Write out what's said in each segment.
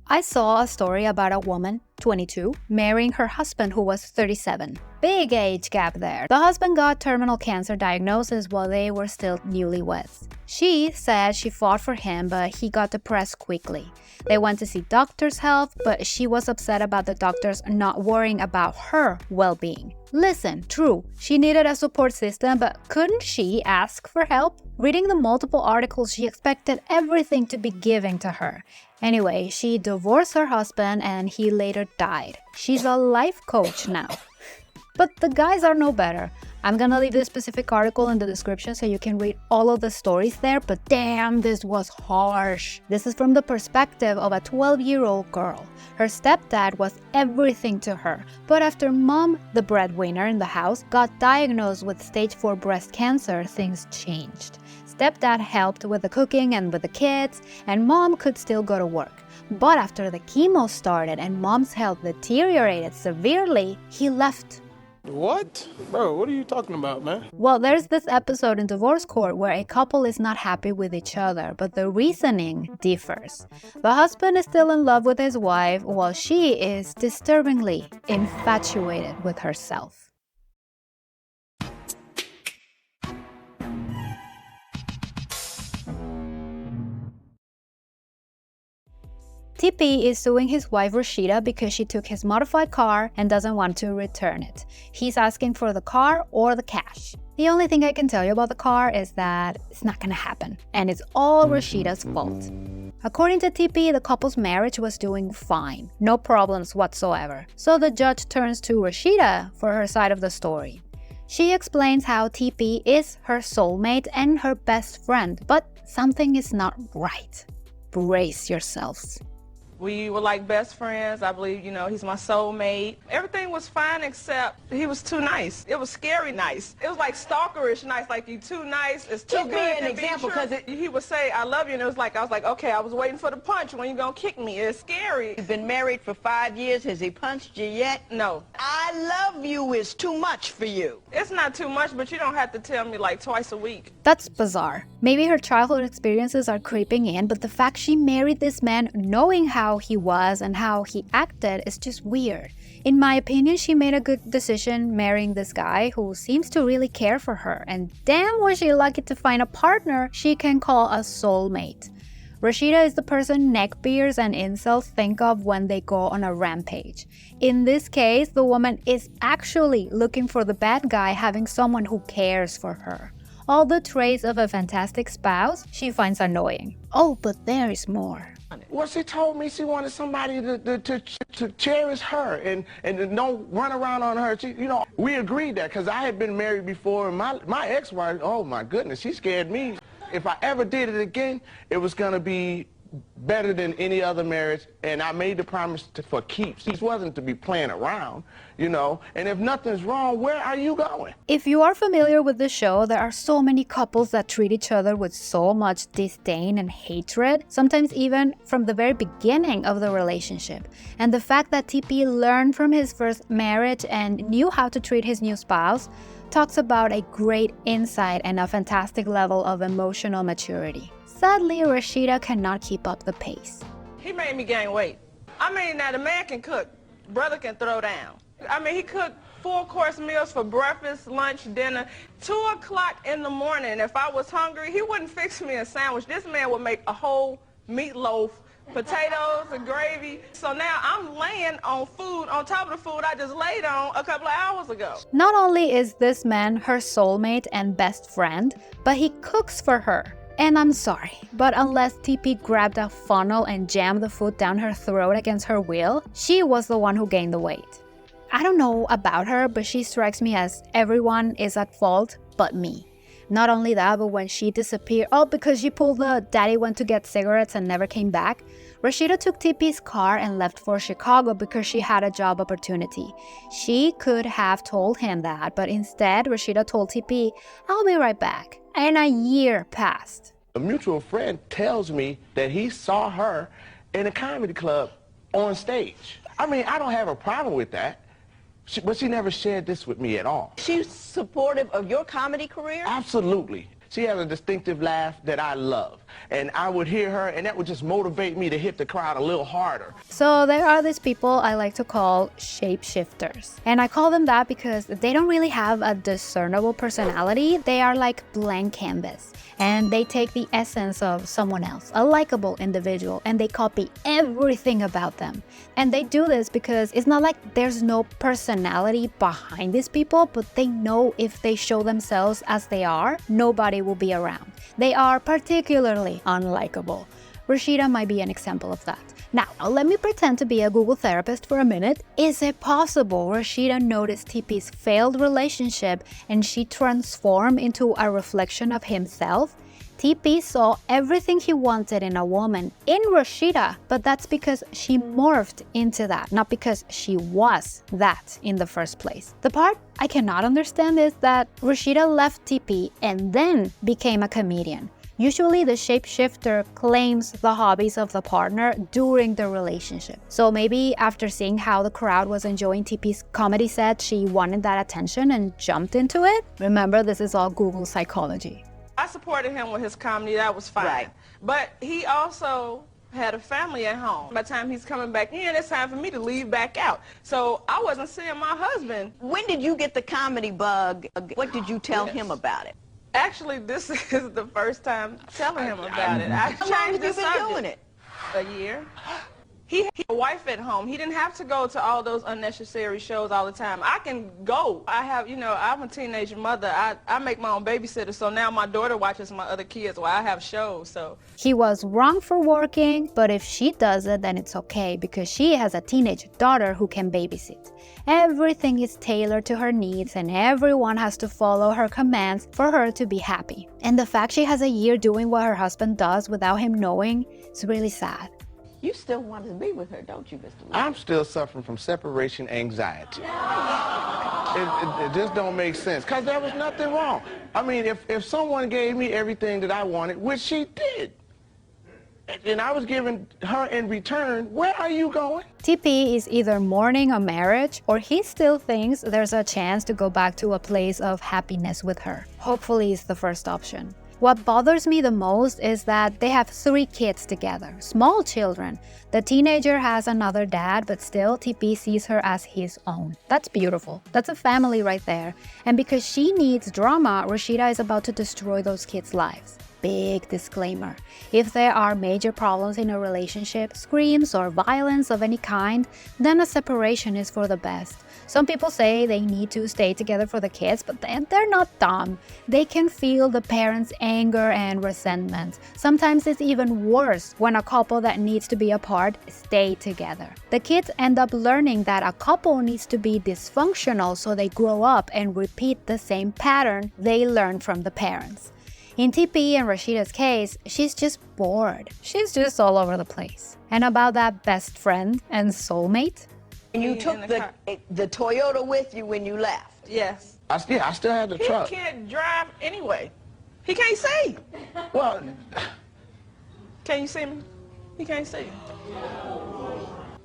I saw a story about a woman, 22, marrying her husband who was 37. Big age gap there. The husband got terminal cancer diagnosis while they were still newlyweds. She said she fought for him, but he got depressed quickly. They went to see doctors' help, but she was upset about the doctors not worrying about her well-being. Listen, true, she needed a support system, but couldn't she ask for help? Reading the multiple articles, she expected everything to be given to her. Anyway, she divorced her husband and he later died. She's a life coach now. But the guys are no better. I'm gonna leave this specific article in the description so you can read all of the stories there, but damn, this was harsh. This is from the perspective of a 12-year-old girl. Her stepdad was everything to her, but after mom, the breadwinner in the house, got diagnosed with stage 4 breast cancer, things changed. Stepdad helped with the cooking and with the kids, and mom could still go to work. But after the chemo started and mom's health deteriorated severely, he left. What? Bro, what are you talking about, man? Well, there's this episode in divorce court where a couple is not happy with each other, but the reasoning differs. The husband is still in love with his wife, while she is disturbingly infatuated with herself. TP is suing his wife Rashida because she took his modified car and doesn't want to return it. He's asking for the car or the cash. The only thing I can tell you about the car is that it's not gonna happen, and it's all Rashida's fault. According to TP, the couple's marriage was doing fine, no problems whatsoever. So the judge turns to Rashida for her side of the story. She explains how TP is her soulmate and her best friend, but something is not right. Brace yourselves. We were like best friends. I believe, he's my soulmate. Everything was fine except he was too nice. It was scary nice. It was like stalkerish nice, like you too nice. It's too Give good me an to example, be true. 'cause He would say, I love you, and I was like, okay, I was waiting for the punch. When you gonna kick me? It's scary. You've been married for 5 years. Has he punched you yet? No. I love you is too much for you. It's not too much, but you don't have to tell me like twice a week. That's bizarre. Maybe her childhood experiences are creeping in, but the fact she married this man knowing how he was and how he acted is just weird. In my opinion, she made a good decision marrying this guy who seems to really care for her, and damn was she lucky to find a partner she can call a soulmate. Rashida is the person neckbeards and incels think of when they go on a rampage. In this case, the woman is actually looking for the bad guy having someone who cares for her. All the traits of a fantastic spouse she finds annoying. Oh, but there is more. Well, she told me she wanted somebody to cherish her and don't run around on her. We agreed that because I had been married before, and my ex-wife, oh my goodness, she scared me. If I ever did it again, it was going to be better than any other marriage, and I made the promise for keeps. This wasn't to be playing around, and if nothing's wrong, where are you going? If you are familiar with the show, there are so many couples that treat each other with so much disdain and hatred, sometimes even from the very beginning of the relationship. And the fact that TP learned from his first marriage and knew how to treat his new spouse talks about a great insight and a fantastic level of emotional maturity. Sadly, Rashida cannot keep up the pace. He made me gain weight. Now the man can cook. Brother can throw down. He cooked 4-course meals for breakfast, lunch, dinner. 2 o'clock in the morning, if I was hungry, he wouldn't fix me a sandwich. This man would make a whole meatloaf, potatoes and gravy. So now I'm laying on food on top of the food I just laid on a couple of hours ago. Not only is this man her soulmate and best friend, but he cooks for her. And I'm sorry, but unless TP grabbed a funnel and jammed the food down her throat against her will, she was the one who gained the weight. I don't know about her, but she strikes me as everyone is at fault but me. Not only that, but when she disappeared, because she pulled the daddy went to get cigarettes and never came back, Rashida took TP's car and left for Chicago because she had a job opportunity. She could have told him that, but instead Rashida told TP, I'll be right back. And a year passed. A mutual friend tells me that he saw her in a comedy club on stage. I don't have a problem with that, but she never shared this with me at all. She's supportive of your comedy career? Absolutely. She has a distinctive laugh that I love. and I would hear her, and that would just motivate me to hit the crowd a little harder. So there are these people I like to call shapeshifters. And I call them that because they don't really have a discernible personality. They are like blank canvas. And they take the essence of someone else, a likable individual, and they copy everything about them. And they do this because it's not like there's no personality behind these people, but they know if they show themselves as they are, nobody will be around. They are particularly unlikable. Rashida might be an example of that. Now, let me pretend to be a Google therapist for a minute. Is it possible Rashida noticed TP's failed relationship and she transformed into a reflection of himself? TP saw everything he wanted in a woman in Rashida, but that's because she morphed into that, not because she was that in the first place. The part I cannot understand is that Rashida left TP and then became a comedian. Usually, the shapeshifter claims the hobbies of the partner during the relationship. So maybe after seeing how the crowd was enjoying TP's comedy set, she wanted that attention and jumped into it? Remember, this is all Google psychology. I supported him with his comedy, that was fine. Right. But he also had a family at home. By the time he's coming back in, it's time for me to leave back out. So I wasn't seeing my husband. When did you get the comedy bug? What did you tell him about it? Actually, this is the first time telling him about it. I How long have changed the you been subject. doing it? A year. He had a wife at home. He didn't have to go to all those unnecessary shows all the time. I can go. I'm a teenage mother. I make my own babysitter, so now my daughter watches my other kids while I have shows, so. He was wrong for working, but if she does it, then it's okay because she has a teenage daughter who can babysit. Everything is tailored to her needs and everyone has to follow her commands for her to be happy. And the fact she has a year doing what her husband does without him knowing is really sad. You still want to be with her, don't you, Mr. Lee? I'm still suffering from separation anxiety. It just don't make sense, because there was nothing wrong. I mean, if someone gave me everything that I wanted, which she did, and I was giving her in return, where are you going? TP is either mourning a marriage or he still thinks there's a chance to go back to a place of happiness with her. Hopefully it's the first option. What bothers me the most is that they have 3 kids together, small children. The teenager has another dad, but still TP sees her as his own. That's beautiful. That's a family right there. And because she needs drama, Rashida is about to destroy those kids' lives. Big disclaimer. If there are major problems in a relationship, screams or violence of any kind, then a separation is for the best. Some people say they need to stay together for the kids, but they're not dumb. They can feel the parents' anger and resentment. Sometimes it's even worse when a couple that needs to be apart stay together. The kids end up learning that a couple needs to be dysfunctional so they grow up and repeat the same pattern they learned from the parents. In TP and Rashida's case, she's just bored. She's just all over the place. And about that best friend and soulmate? And you took the Toyota with you when you left? Yes. I still had the truck. He can't drive anyway. He can't see. Well, Can you see me? He can't see.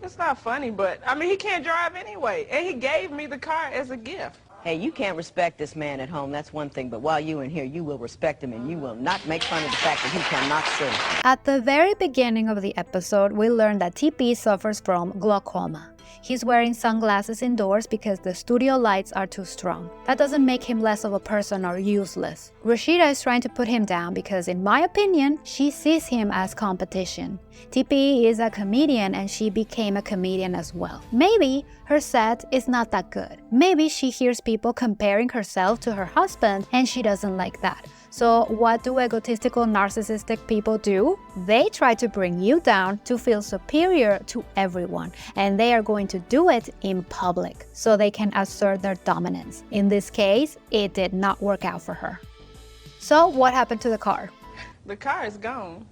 It's not funny, but, I mean, he can't drive anyway. And he gave me the car as a gift. Hey, you can't respect this man at home, that's one thing, but while you're in here, you will respect him and you will not make fun of the fact that he cannot sing. At the very beginning of the episode, we learned that TP suffers from glaucoma. He's wearing sunglasses indoors because the studio lights are too strong. That doesn't make him less of a person or useless. Rashida is trying to put him down because, in my opinion, she sees him as competition. TP is a comedian and she became a comedian as well. Maybe her set is not that good. Maybe she hears people comparing herself to her husband and she doesn't like that. So what do egotistical, narcissistic people do? They try to bring you down to feel superior to everyone, and they are going to do it in public so they can assert their dominance. In this case, it did not work out for her. So what happened to the car? The car is gone.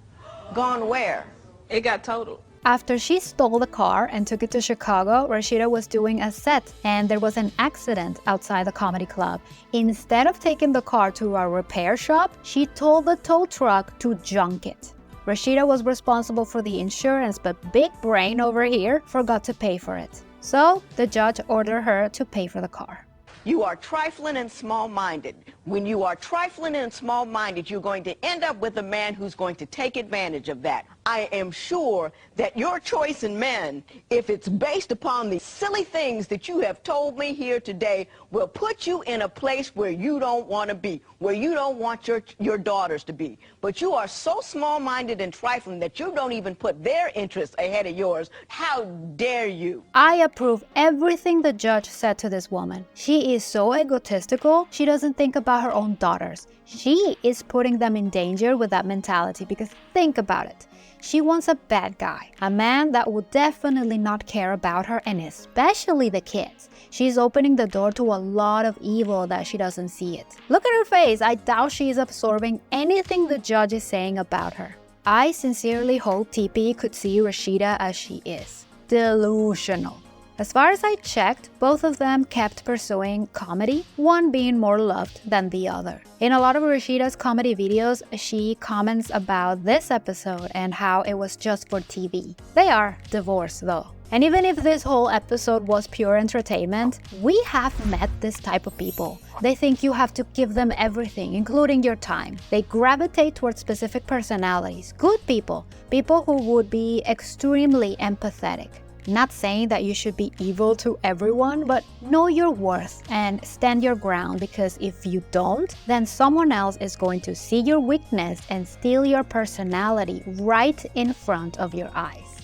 Gone where? It got totaled. After she stole the car and took it to Chicago, Rashida was doing a set and there was an accident outside the comedy club. Instead of taking the car to a repair shop, she told the tow truck to junk it. Rashida was responsible for the insurance, but Big Brain over here forgot to pay for it. So the judge ordered her to pay for the car. You are trifling and small-minded. When you are trifling and small-minded, you're going to end up with a man who's going to take advantage of that. I am sure that your choice in men, if it's based upon the silly things that you have told me here today, will put you in a place where you don't want to be, where you don't want your daughters to be. But you are so small-minded and trifling that you don't even put their interests ahead of yours. How dare you? I approve everything the judge said to this woman. She is so egotistical, she doesn't think about her own daughters. She is putting them in danger with that mentality, because think about it. She wants a bad guy, a man that would definitely not care about her, and especially the kids. She's opening the door to a lot of evil that she doesn't see it. Look at her face. I doubt she is absorbing anything the judge is saying about her. I sincerely hope TP could see Rashida as she is. Delusional. As far as I checked, both of them kept pursuing comedy, one being more loved than the other. In a lot of Rashida's comedy videos, she comments about this episode and how it was just for TV. They are divorced though. And even if this whole episode was pure entertainment, we have met this type of people. They think you have to give them everything, including your time. They gravitate towards specific personalities, good people, people who would be extremely empathetic. Not saying that you should be evil to everyone, but know your worth and stand your ground, because if you don't, then someone else is going to see your weakness and steal your personality right in front of your eyes.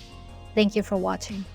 Thank you for watching.